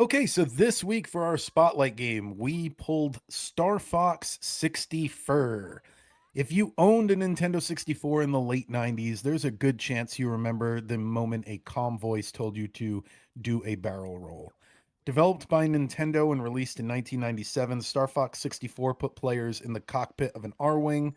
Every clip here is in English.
Okay, so this week for our spotlight game, we pulled Starfox 60 Fur. If you owned a Nintendo 64 in the late 90s, there's a good chance you remember the moment a calm voice told you to do a barrel roll. Developed by Nintendo and released in 1997, Star Fox 64 put players in the cockpit of an Arwing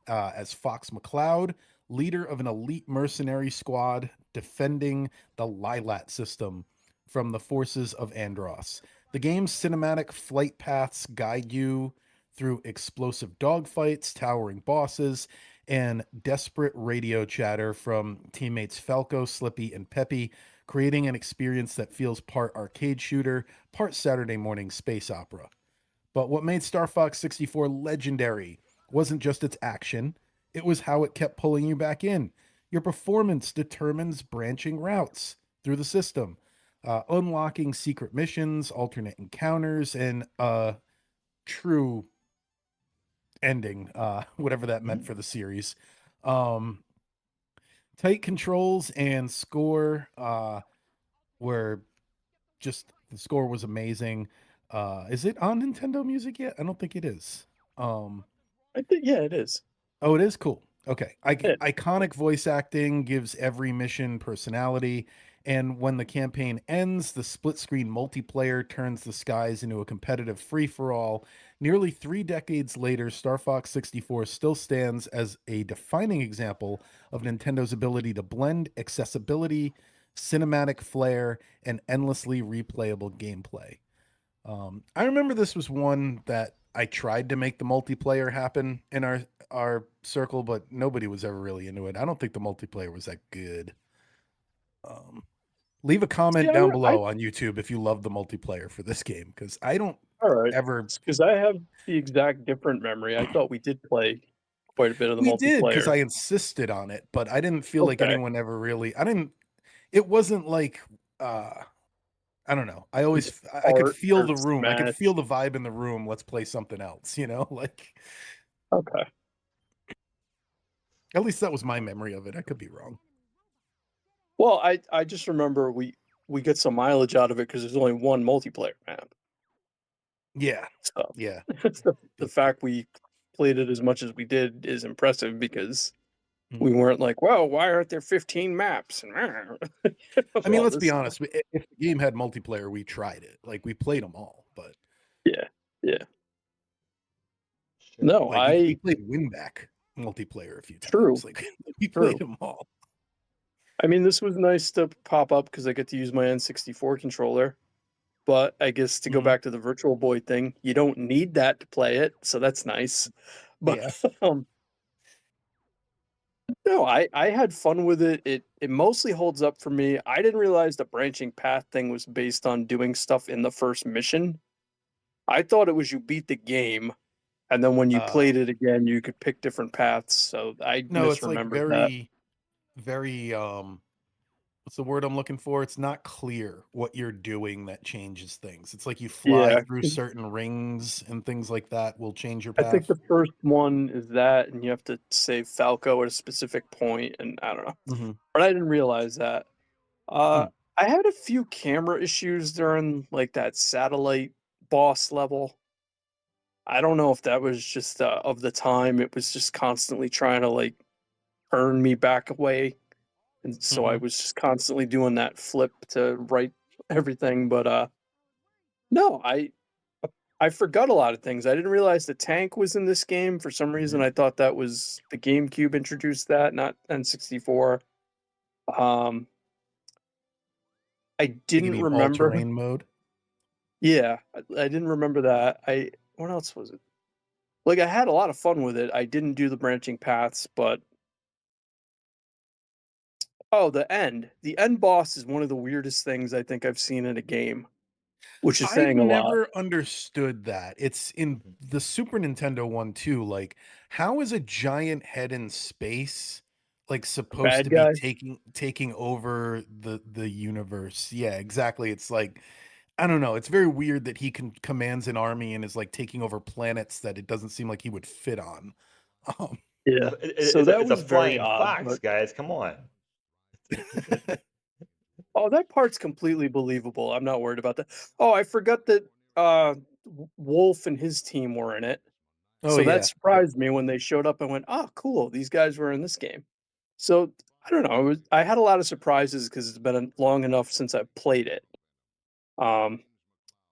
as Fox McCloud, leader of an elite mercenary squad defending the Lylat System from the forces of Andross. The game's cinematic flight paths guide you through explosive dogfights, towering bosses, and desperate radio chatter from teammates Falco, Slippy, and Peppy, creating an experience that feels part arcade shooter, part Saturday morning space opera. But what made Star Fox 64 legendary wasn't just its action, it was how it kept pulling you back in. Your performance determines branching routes through the system, unlocking secret missions, alternate encounters, and a true ending, whatever that meant for the series. Um, Tight controls and score were just the score was amazing. Is it on Nintendo Music yet? I don't think it is. Um, I think yeah, it is. oh, it is cool. Okay. Yeah. Iconic voice acting gives every mission personality. And when the campaign ends, the split screen multiplayer turns the skies into a competitive free for all. Nearly 3 decades later, Star Fox 64 still stands as a defining example of Nintendo's ability to blend accessibility, cinematic flair, and endlessly replayable gameplay. I remember this was one that I tried to make the multiplayer happen in our circle, but nobody was ever really into it. I don't think the multiplayer was that good. Um, Leave a See, comment down below on YouTube if you love the multiplayer for this game, because I don't all right, ever. because I have the exact different memory. I thought we did play quite a bit of the We did because multiplayer. I insisted on it, but I didn't feel like Okay. anyone ever really. I didn't. It wasn't like. I don't know. I Like always I could art feel or the room. I could feel Smash. the vibe in the room. Let's play something else. Like Okay. at least that was my memory of it. I could be wrong. Well, I just remember we get some mileage out of it because there's only one multiplayer map. Yeah. So Yeah. the It fact we played it as much as we did is impressive because mhm. we weren't like, well, why aren't there 15 maps? And I mean, all let's this be stuff. honest. If the game had multiplayer, we tried it. Like we played them all, but Yeah. Yeah. sure. No, Like we I played Winback multiplayer a few times. true, Like we played true. them all. I mean, this was nice to pop up because I get to use my N64 controller, but I guess to go Mhm. back to the Virtual Boy thing, you don't need that to play it, so that's nice. But, Yeah. um, no, I had fun with it. It mostly holds up for me. I didn't realize the branching path thing was based on doing stuff in the first mission. I thought it was you beat the game, and then when you Uh, played it again, you could pick different paths, so I no, it's like misremembered that. very what's the word I'm looking for? It's not clear what you're doing that changes things. It's like you fly Yeah. through certain rings and things like that will change your I think path. the first one is that, and you have to save Falco at a specific point, and I don't know. Hmm. But I didn't realize that. Hmm. I had a few camera issues during like that satellite boss level. I don't know if that was just of the time. It was just constantly trying to like turn me back away, and so I Hmm. was just constantly doing that flip to right everything. But no, I forgot a lot of things. I didn't realize the tank was in this game. For some reason, Hmm. I thought that was the GameCube introduced that, not N64. Um, I Like in didn't the all remember. terrain mode. Yeah, I didn't remember that. What else was it? Like I had a lot of fun with it. I didn't do the branching paths, but oh, the end. The end boss is one of the weirdest things I think I've seen in a game, which is I've saying a lot. never understood that. It's in the Super Nintendo one too. Like, how is a giant head in space like A supposed bad to be guy. taking over the universe? Yeah, exactly. It's like I don't know. It's very weird that he commands an army and is like taking over planets that it doesn't seem like he would fit on. Um, Yeah. Well, So it's a that it's a was very flying odd, fox, but guys, come on. Oh, that part's completely believable. I'm not worried about that. Oh, I forgot that Wolf and his team were in it. Oh So that yeah. Yep. surprised me when they showed up and went, "Oh, cool. These guys were in this game." So I don't know. I had a lot of surprises because it's been long enough since I've played it. Um,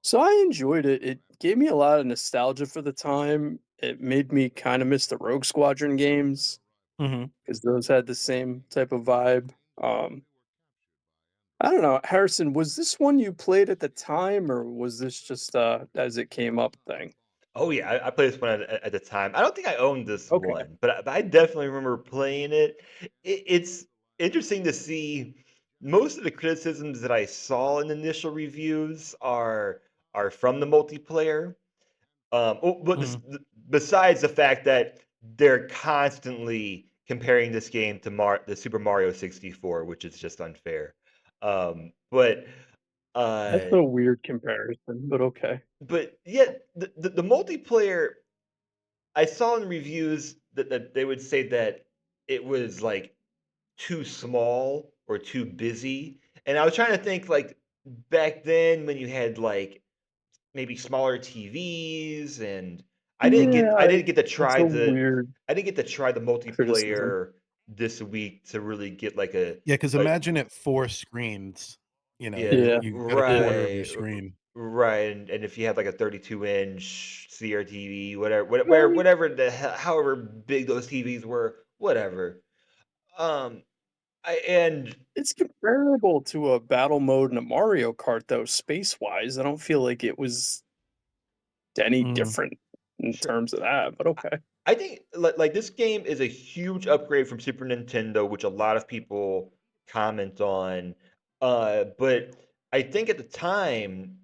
so I enjoyed it. It gave me a lot of nostalgia for the time. It made me kind of miss the Rogue Squadron games Hmm. because those had the same type of vibe. I don't know, Harrison, was this one you played at the time, or was this just as it came up thing? Oh yeah, I played this one at the time. I don't think I owned this Okay. one, but I definitely remember playing it. It's interesting to see most of the criticisms that I saw in initial reviews are from the multiplayer. But Hmm. besides the fact that they're constantly comparing this game to the Super Mario 64, which is just unfair. But That's uh, a weird comparison, but okay. but yet the multiplayer I saw in reviews that they would say that it was like too small or too busy. And I was trying to think like back then when you had like maybe smaller TVs and Yeah, I didn't get to that's try a the weird criticism. multiplayer this week to really get like Yeah, because a imagine it 4 screens. You know, yeah, Yeah. you got a Yeah. quarter of your right. screen. Right, and if you have like a 32-inch CRTV, Well, whatever however big those TVs were, whatever. Um, I and it's comparable to a battle mode in a Mario Kart, though, space-wise. I don't feel like it was any Mhm. different in sure. terms of that, but I okay. I think like this game is a huge upgrade from Super Nintendo, which a lot of people comment on. But I think at the time,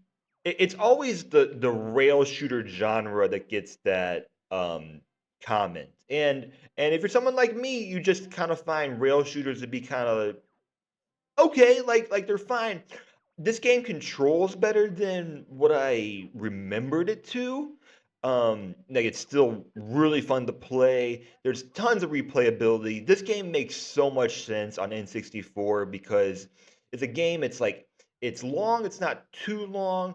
it's always the rail shooter genre that gets that comment. And if you're someone like me, you just kind of find rail shooters to be kind of okay, like they're fine. This game controls better than what I remembered it to. Like it's still really fun to play. There's tons of replayability. This game makes so much sense on N64 because it's a game. It's like it's long. It's not too long.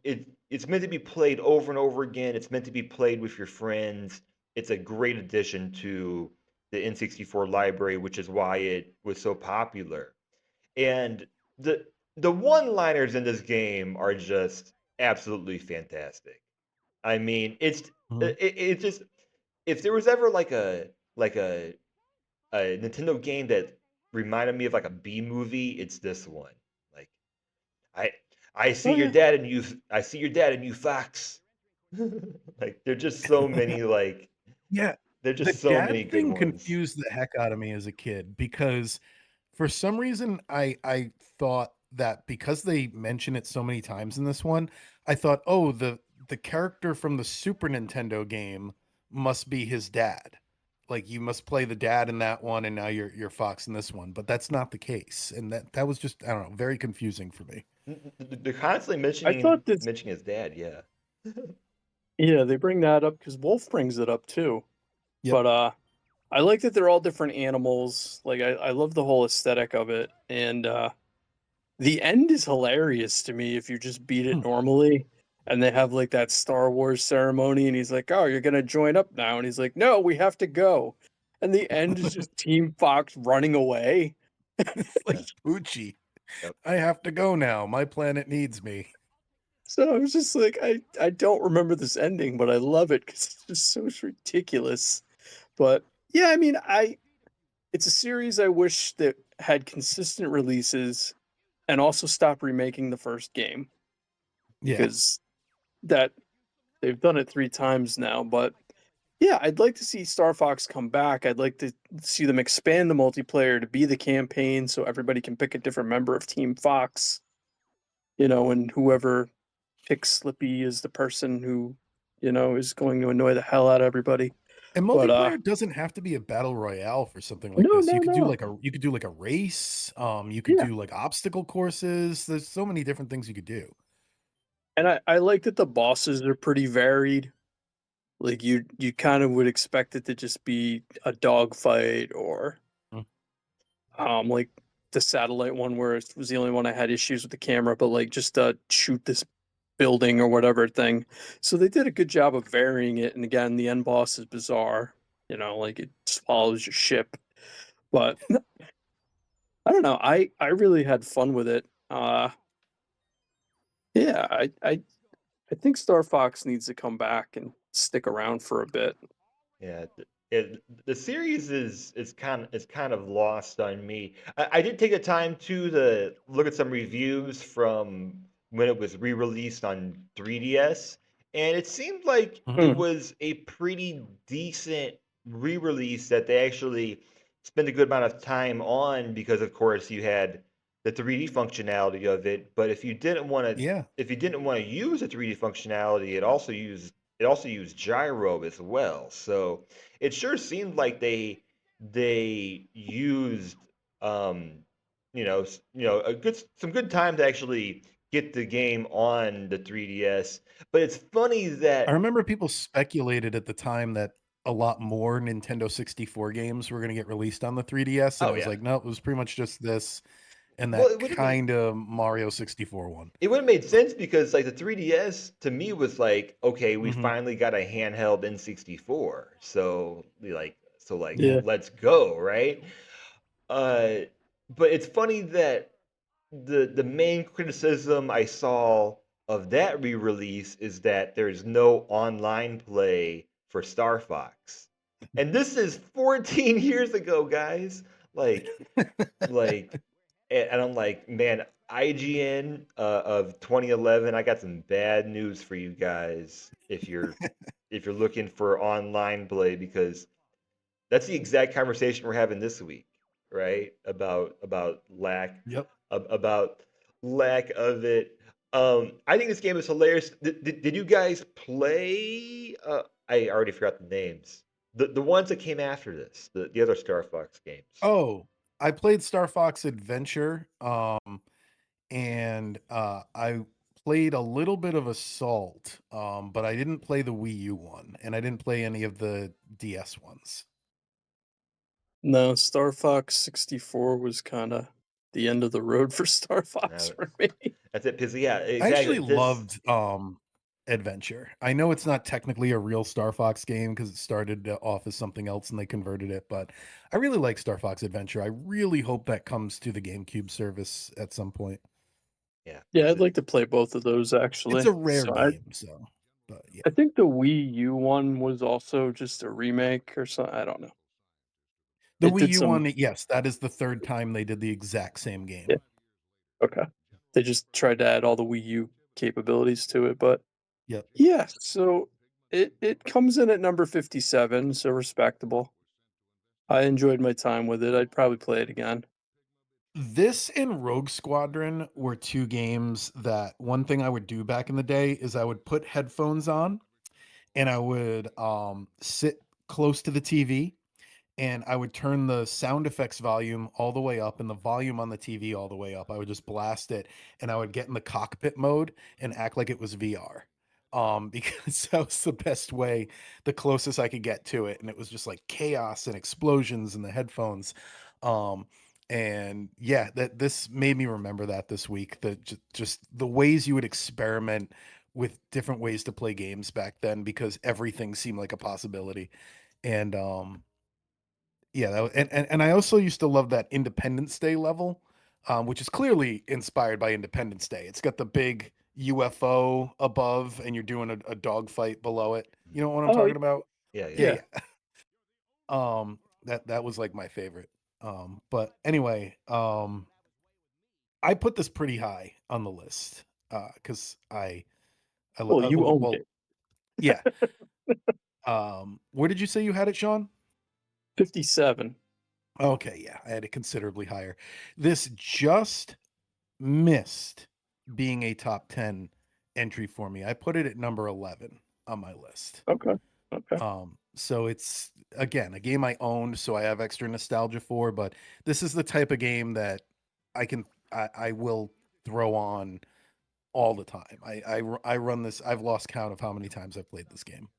It's meant to be played over and over again. It's meant to be played with your friends. It's a great addition to the N64 library, which is why it was so popular. And the the one-liners in this game are just absolutely fantastic. I mean, Mhm. it's just if there was ever like a Nintendo game that reminded me of like a B movie, it's this one. Like I I see Oh, your yeah. dad and you I see your dad and you fox. Like there's just so many like Yeah, there's the just so many dad good thing ones. confused the heck out of me as a kid because for some reason I thought that because they mention it so many times in this one, I thought, "Oh, the character from the Super Nintendo game must be his dad. Like you must play the dad in that one and now you're Fox in this one." But that's not the case. And that was just I don't know, very confusing for me. They're constantly I thought this mentioning his dad, yeah. Yeah, they bring that up because Wolf brings it up too. Yep. But, I like that they're all different animals, like, I love the whole aesthetic of it, and, the end is hilarious to me if you just beat it Hmm. normally, and they have, like, that Star Wars ceremony, and he's like, "Oh, you're gonna join up now," and he's like, "No, we have to go," and the end is just Team Fox running away. It's like Yeah. Poochie. Yep. I have to go now. My planet needs me. So I was just like, I don't remember this ending, but I love it because it's just so ridiculous. But, yeah, I mean, I it's a series I wish that had consistent releases and also stop remaking the first game Yeah. because that they've done it 3 times now, but yeah, I'd like to see Star Fox come back. I'd like to see them expand the multiplayer to be the campaign so everybody can pick a different member of Team Fox, and whoever picks Slippy is the person who, is going to annoy the hell out of everybody. And But multiplayer doesn't have to be a battle royale for something like no, this. no, no. You could do like a race, you could Yeah. do like obstacle courses. There's so many different things you could do. And I like that the bosses are pretty varied. Like you kind of would expect it to just be a dogfight or Mm. like the satellite one where it was the only one I had issues with the camera, but like just shoot this building or whatever thing. So they did a good job of varying it. And again, the end boss is bizarre. You know, like it swallows your ship. But I don't know. I really had fun with it. Yeah, I think Star Fox needs to come back and stick around for a bit. Yeah, the series is kind of lost on me. I did take the time to look at some reviews from when it was re-released on 3DS, and it seemed like it Mm. was a pretty decent re-release that they actually spent a good amount of time on because, of course, you had the 3D functionality of it. But Yeah. if you didn't want to use the 3D functionality, it also used gyro as well. So it sure seemed like they used some good time to actually get the game on the 3DS. But it's funny I that remember people speculated at the time that a lot more Nintendo 64 games were gonna get released on the 3DS, and oh it was yeah, like, no, it was pretty much just this and well that kinda Mario 64 one. it would have made sense because like the 3DS to me was like, okay, we Mhm. finally got a handheld N64. So Yeah. let's go, right? Uh but it's funny that the main criticism I saw of that re-release is that there's no online play for Star Fox. And this is 14 years ago, guys. Like like and I'm like, man, IGN of 2011, I got some bad news for you guys if you're looking for online play because that's the exact conversation we're having this week, right? About Yep. about lack of it. I think this game is hilarious. Did you guys play? I already forgot the names. The ones that came after this, the other Star Fox games. Oh, I played Star Fox Adventure, and, I played a little bit of Assault, but I didn't play the Wii U one, and I didn't play any of the DS ones. No, Star Fox 64 was kind of the end of the road for Star Fox Uh, for me. that's it. Because yeah, I exactly. actually This loved, Adventure. I know it's not technically a real Star Fox game because it started off as something else and they converted it, but I really like Star Fox Adventure. I really hope that comes to the GameCube service at some point. yeah, Yeah, because I'd like to play both of those It's actually. a rare So I game, so but yeah. I think the Wii U one was also just a remake or something. I don't know. The It Wii did U some one, yes, that is the 3rd time they did the exact same yeah, game. okay. They just tried to add all the Wii U capabilities to it, but Yep. yeah, so it comes in at number 57, so respectable. I enjoyed my time with it. I'd probably play it again. This and Rogue Squadron were 2 games that one thing I would do back in the day is I would put headphones on and I would, sit close to the TV and I would turn the sound effects volume all the way up and the volume on the TV all the way up. I would just blast it and I would get in the cockpit mode and act like it was VR. Because that was the best way, the closest I could get to it. And it was just like chaos and explosions in the headphones. Um, and yeah, that this made me remember that this week. That just the ways you would experiment with different ways to play games back then because everything seemed like a possibility. And yeah, that wa and I also used to love that Independence Day level, which is clearly inspired by Independence Day. It's got the big UFO above, and you're doing a dogfight below it. You know what I'm Oh, talking about? yeah, Yeah, yeah. yeah. yeah. That was like my favorite. But anyway, I put this pretty high on the list, because Well, you owned well, it. yeah. Where did you say you had it, Sean? 57. Okay, yeah, I had it considerably higher. This just missed being a top 10 entry for me. I put it at number 11 on my list. Okay. Okay. So it's again a game I owned, so I have extra nostalgia for, but this is the type of game that I will throw on all the time. I run this. I've lost count of how many times I've played this game.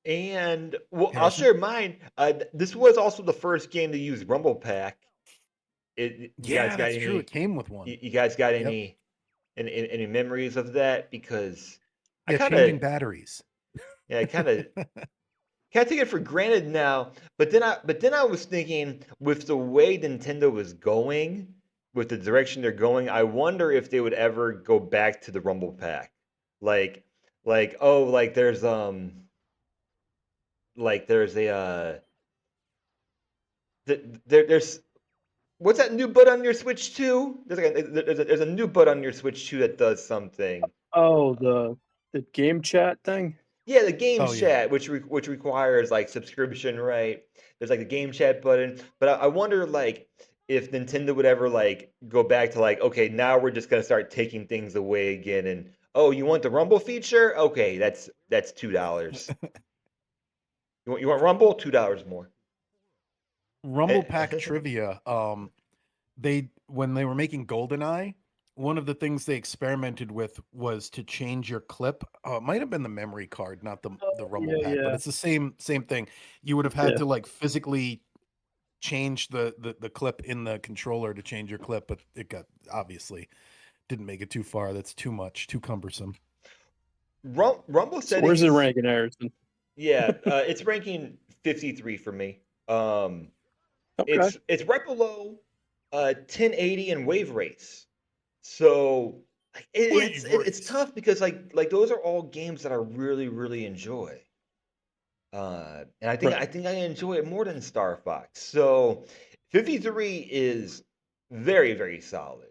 And well, I'll Harrison? share mine. This was also the first game to use Rumble Pak. You guys Yeah, got that's true. It any? came with one. You guys got Yep. any memories of that? Because I Yeah, kind of changing batteries. yeah, I kind of take it for granted now. But then I was thinking with the way Nintendo was going, with the direction they're going, I wonder if they would ever go back to the Rumble Pack. Like oh there's a there's what's that new button on your Switch 2? There's a new button on your Switch 2 that does something. Oh, Uh, the game chat thing? Yeah, the game Oh yeah. chat, which requires like subscription, right? There's like the game chat button, but I wonder like if Nintendo would ever like go back to like, okay, now we're just gonna start taking things away again, and oh, you want the Rumble feature? Okay, that's $2. You want Rumble? $2 more. Rumble Pack Eh, trivia. They when they were making GoldenEye, one of the things they experimented with was to change your clip. It might have been the memory card, not the Oh, Rumble yeah, Pack, but yeah, it's the same thing. You would have had yeah. to like physically change the clip in the controller to change your clip, but it got obviously didn't make it too far. That's too much, too cumbersome. Rumble So where's it settings, ranking, Harrison? yeah, it's ranking 53 for me. Okay. It's right below 1080 and Wave Race. So like, Wave it's race. tough because like those are all games that I really enjoy. And Right. I think I enjoy it more than Star Fox. So 53 is very solid.